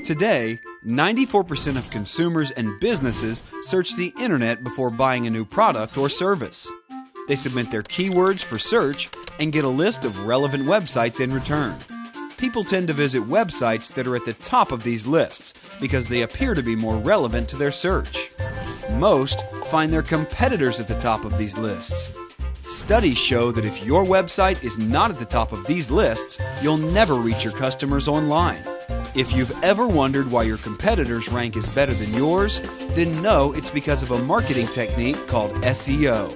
Today, 94% of consumers and businesses search the internet before buying a new product or service. They submit their keywords for search and get a list of relevant websites in return. People tend to visit websites that are at the top of these lists because they appear to be more relevant to their search. Most find their competitors at the top of these lists. Studies show that if your website is not at the top of these lists, you'll never reach your customers online. If you've ever wondered why your competitors' rank is better than yours, then know it's because of a marketing technique called SEO.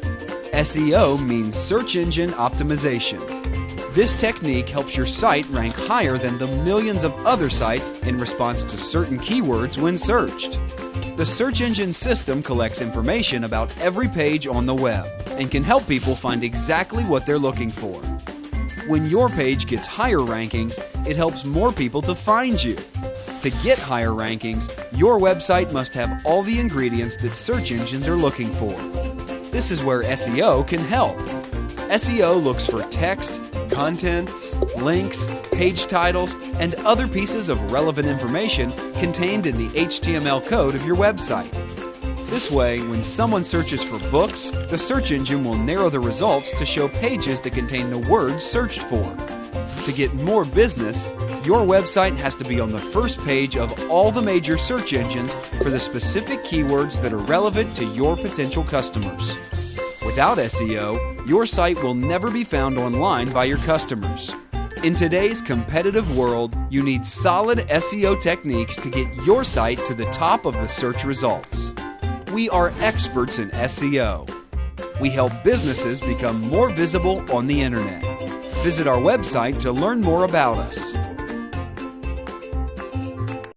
SEO means Search Engine Optimization. This technique helps your site rank higher than the millions of other sites in response to certain keywords when searched. The search engine system collects information about every page on the web and can help people find exactly what they're looking for. When your page gets higher rankings, it helps more people to find you. To get higher rankings, your website must have all the ingredients that search engines are looking for. This is where SEO can help. SEO looks for text, contents, links, page titles, and other pieces of relevant information contained in the HTML code of your website. This way, when someone searches for books, the search engine will narrow the results to show pages that contain the words searched for. To get more business, your website has to be on the first page of all the major search engines for the specific keywords that are relevant to your potential customers. Without SEO, your site will never be found online by your customers. In today's competitive world, you need solid SEO techniques to get your site to the top of the search results. We are experts in SEO. We help businesses become more visible on the internet. Visit our website to learn more about us.